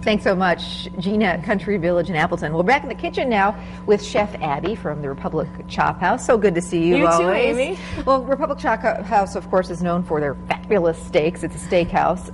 Thanks so much, Gina at Country Village in Appleton. We're back in the kitchen now with Chef Abby from the Republic Chop House. So good to see you. You always. too, Amy. Well, Republic Chop House, of course, is known for their fabulous steaks. It's a steakhouse.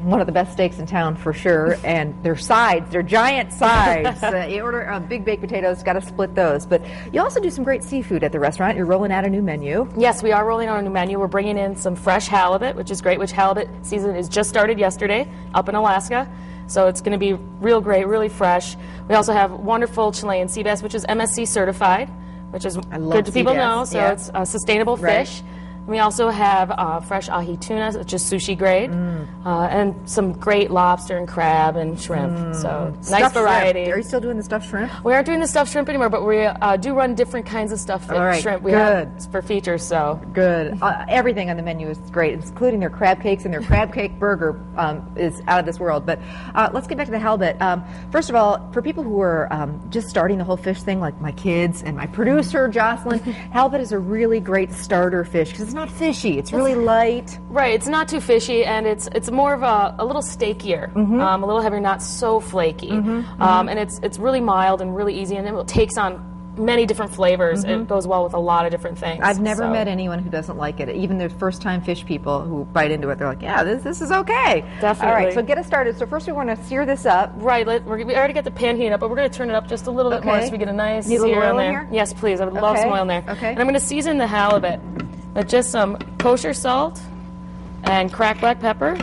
One of the best steaks in town for sure, and their sides, they're giant sides. You order big baked potatoes, got to split those. But you also do some great seafood at the restaurant. You're rolling out a new menu. Yes, we are rolling out a new menu. We're bringing in some fresh halibut, which is great, which halibut season is just started yesterday up in Alaska. So it's going to be real great, really fresh. We also have wonderful Chilean sea bass, which is MSC certified, which is good to people know. So it's a sustainable fish. We also have fresh ahi tuna, which is sushi grade, and some great lobster and crab and shrimp. So nice variety. Shrimp. Are you still doing the stuffed shrimp? We aren't doing the stuffed shrimp anymore, but we do run different kinds of stuffed shrimp. We have for features. So good. Everything on the menu is great, including their crab cakes, and their crab cake burger is out of this world. But let's get back to the halibut. First of all, for people who are just starting the whole fish thing, like my kids and my producer Jocelyn, halibut is a really great starter fish because it's not fishy. It's really light. Right. It's not too fishy, and it's more of a little steakier, a little heavier, not so flaky. And it's really mild and really easy, and it takes on many different flavors. It goes well with a lot of different things. I've never met anyone who doesn't like it. Even the first-time fish people who bite into it, they're like, yeah, this is okay. Definitely. All right, so get us started. So first we want to sear this up. Right. We already got the pan heating up, but we're going to turn it up just a little bit more so we get a nice sear in there. Here? Yes, please. I would love some oil in there. Okay. And I'm going to season the halibut with just some kosher salt and cracked black pepper.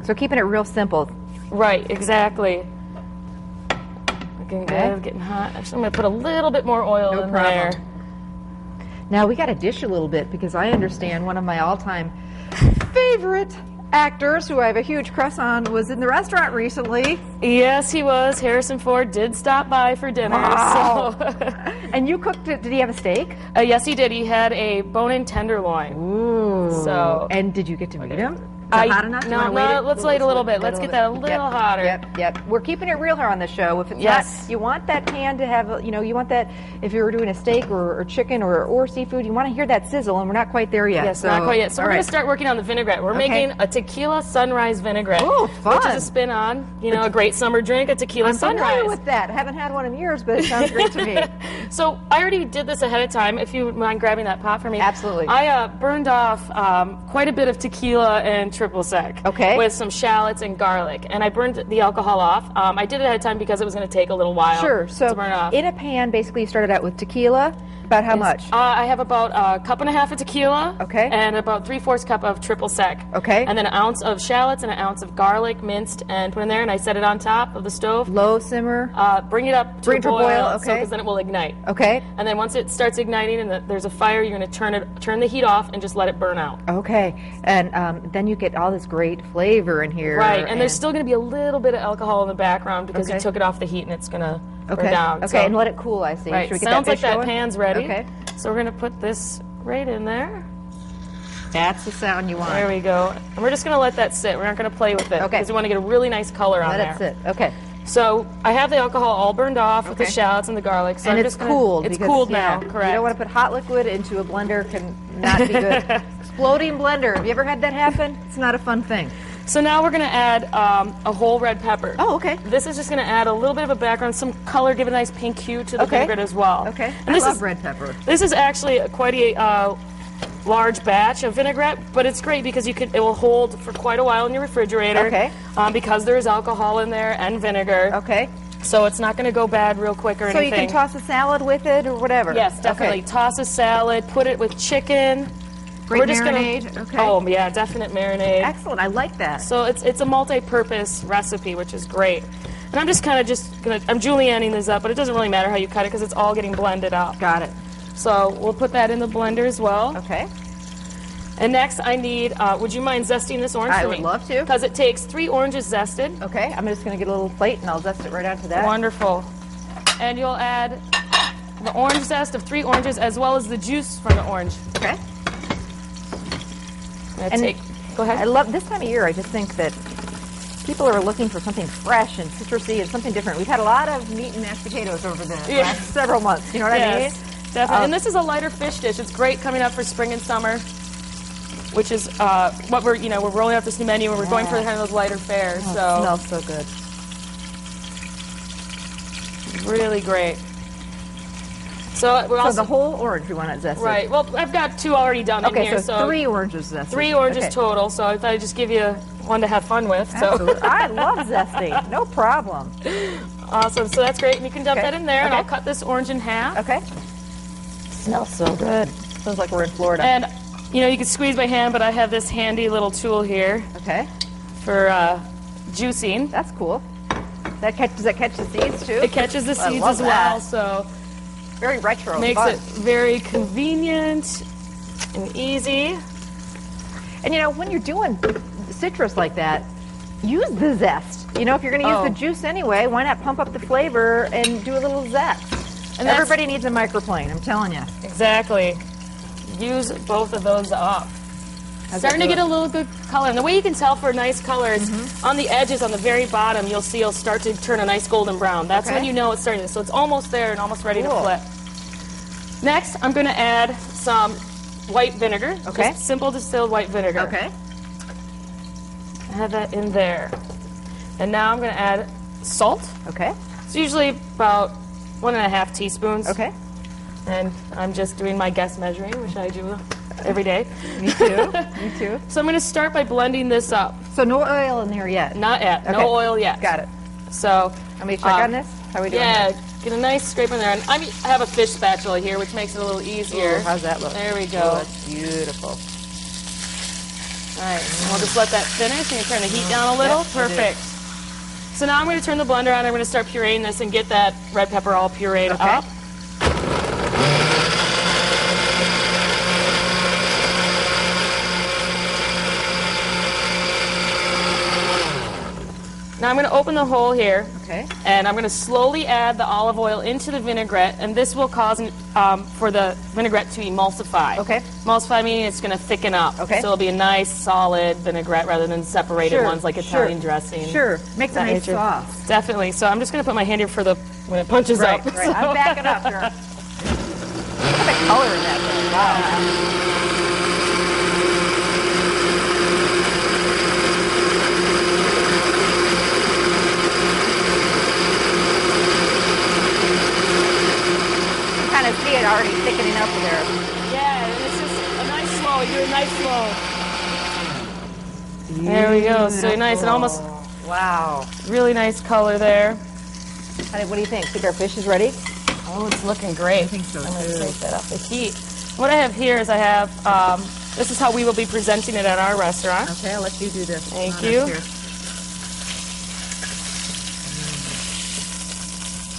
So keeping it real simple. Right, exactly. Getting hot. Actually, I'm going to put a little bit more oil in there. Now we got to dish a little bit because I understand one of my all-time favorite actors who I have a huge crush on was in the restaurant recently. Yes, he was. Harrison Ford did stop by for dinner. Wow. So. And you cooked it. Did he have a steak? Yes, he did. He had a bone-in tenderloin. Ooh. So. And did you get to meet him? Hot enough? No, let's wait a little bit. Let's get that a little hotter. Yep. We're keeping it real here on the show. If it's not, you want that pan to have, you want that, if you were doing a steak or chicken or seafood, you want to hear that sizzle, and we're not quite there yet. Yes, not quite yet. So we're going to start working on the vinaigrette. We're making a tequila sunrise vinaigrette. Oh, fun. Which is a spin on, a great summer drink, a tequila sunrise. I'm familiar with that. I haven't had one in years, but it sounds great to me. So I already did this ahead of time. If you would mind grabbing that pot for me. Absolutely. I burned off quite a bit of tequila and triple sec. Okay. With some shallots and garlic, and I burned the alcohol off. I did it ahead of time because it was going to take a little while. Sure. So to burn off. In a pan, basically, you started out with tequila. About how much? I have about a cup and a half of tequila. Okay. And about 3/4 cup of triple sec. Okay. And then an ounce of shallots and an ounce of garlic minced and put in there, and I set it on top of the stove. Low simmer. Bring it up to a boil. Okay. Because then it will ignite. Okay. And then once it starts igniting and there's a fire, you're going to turn the heat off and just let it burn out. Okay. And then you get all this great flavor in here. Right. And there's still going to be a little bit of alcohol in the background because you took it off the heat and it's going to burn down. Okay. So, and let it cool, I see. Right. Should we get Sounds that fish like going? that pan's ready. Okay. So we're going to put this right in there. That's the sound you want. There we go. And we're just going to let that sit. We're not going to play with it. Okay. Because we want to get a really nice color on there. Let it sit. Okay. So I have the alcohol all burned off with the shallots and the garlic. So and I'm it's just cooled. It's cooled now, correct. You don't want to put hot liquid into a blender. Can not be good. Exploding blender. Have you ever had that happen? It's not a fun thing. So now we're going to add a whole red pepper. Oh, okay. This is just going to add a little bit of a background, some color, give it a nice pink hue to the vinaigrette as well. Okay. And I love red pepper. This is actually quite a large batch of vinaigrette, but it's great because it will hold for quite a while in your refrigerator. Okay. Because there is alcohol in there and vinegar. Okay. So it's not going to go bad real quick or anything. So you can toss a salad with it or whatever? Yes, definitely. Okay. Toss a salad, put it with chicken. Great marinade. Okay. Oh, yeah, definite marinade. Excellent. I like that. So it's a multi-purpose recipe, which is great. And I'm just going to, I'm julienning this up, but it doesn't really matter how you cut it because it's all getting blended up. Got it. So we'll put that in the blender as well. Okay. And next I need, would you mind zesting this orange for me? I would love to. Because it takes 3 oranges zested. Okay, I'm just going to get a little plate and I'll zest it right onto that. Wonderful. And you'll add the orange zest of 3 oranges as well as the juice from the orange. Okay. Go ahead. I love this time of year. I just think that people are looking for something fresh and citrusy and something different. We've had a lot of meat and mashed potatoes over the last several months. You know what I mean? Definitely. And this is a lighter fish dish. It's great coming up for spring and summer. which is what we're rolling out this new menu, and we're going for kind of those lighter fares. Oh, so it smells so good. Really great. So we're also the whole orange we want it zesty. right. Well, I've got 2 already done in here. So 3 oranges zesty. 3 oranges total. So I thought I'd just give you one to have fun with. So absolutely. I love zesty. No problem. Awesome. So that's great. And you can dump that in there, and I'll cut this orange in half. Okay. Smells so good. Smells like we're in Florida. And you can squeeze by hand, but I have this handy little tool here. Okay. For juicing. That's cool. Does that catch the seeds too? It catches the seeds as well. So very retro. Makes it very convenient and easy. And when you're doing citrus like that, use the zest. If you're going to use the juice anyway, why not pump up the flavor and do a little zest? And everybody needs a microplane, I'm telling you. Exactly. Use both of those up. Starting to get a little good color. And the way you can tell for a nice color is on the edges, on the very bottom, you'll see it'll start to turn a nice golden brown. That's when you know it's starting to. So it's almost there and almost ready to flip. Next, I'm going to add some white vinegar. Okay. Just simple distilled white vinegar. Okay. Add that in there. And now I'm going to add salt. Okay. It's usually about 1.5 teaspoons. Okay. And I'm just doing my guess measuring, which I do every day. Me too. Me too. So I'm going to start by blending this up. So no oil in there yet? Not yet. Okay. No oil yet. Got it. So let me check on this. How are we doing? Yeah, get a nice scrape in there. And I have a fish spatula here, which makes it a little easier. Ooh, how's that look? There we go. Oh, that's beautiful. All right, and we'll just let that finish. And you turn the heat down a little. Yep, perfect. So now I'm going to turn the blender on. I'm going to start pureeing this and get that red pepper all pureed up. Now I'm going to open the hole here, and I'm going to slowly add the olive oil into the vinaigrette, and this will cause for the vinaigrette to emulsify. Okay. Emulsify meaning it's going to thicken up. Okay. So it'll be a nice, solid vinaigrette rather than separated ones like Italian dressing. Sure. Makes a nice sauce. Definitely. So I'm just going to put my hand here for when it punches up. Right. So. I'm backing up here. Look at the color in that thing. Wow. See it already thickening up there. Yeah, and it's just a nice slow. You do a nice slow. There we go. So nice and almost. Wow. Really nice color there. Honey, what do you think? Think our fish is ready? Oh, it's looking great. I think so too. I'm going to take that off the heat. What I have here is this is how we will be presenting it at our restaurant. Okay, I'll let you do this. Thank you.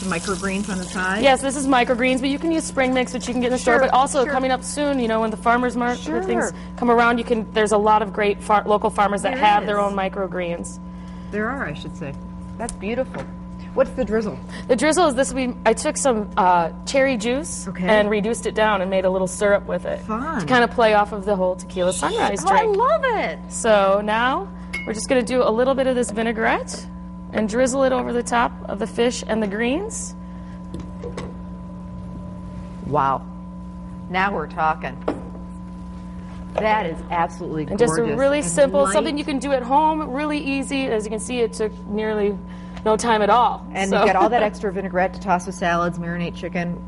Microgreens on the side? Yes, this is microgreens, but you can use spring mix, which you can get in the store. But also coming up soon, when the farmers market things come around, there's a lot of great local farmers that have their own microgreens. There are, I should say. That's beautiful. What's the drizzle? The drizzle is this. I took some cherry juice and reduced it down and made a little syrup with it. Fun. To kind of play off of the whole tequila sunrise drink. I love it. So now we're just going to do a little bit of this vinaigrette and drizzle it over the top of the fish and the greens. Wow. Now we're talking. That is absolutely gorgeous. And just a really simple, something you can do at home, really easy. As you can see, it took nearly no time at all. And you've got all that extra vinaigrette to toss with salads, marinate chicken,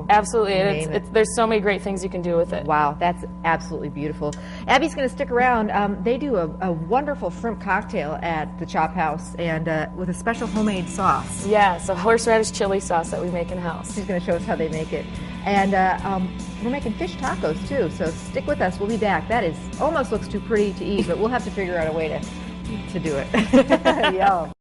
Absolutely. There's so many great things you can do with it. Wow, that's absolutely beautiful. Abby's going to stick around. They do a wonderful shrimp cocktail at the Chop House and with a special homemade sauce. Yeah, it's a horseradish chili sauce that we make in-house. She's going to show us how they make it. And we're making fish tacos, too, so stick with us. We'll be back. That almost looks too pretty to eat, but we'll have to figure out a way to do it. Yum.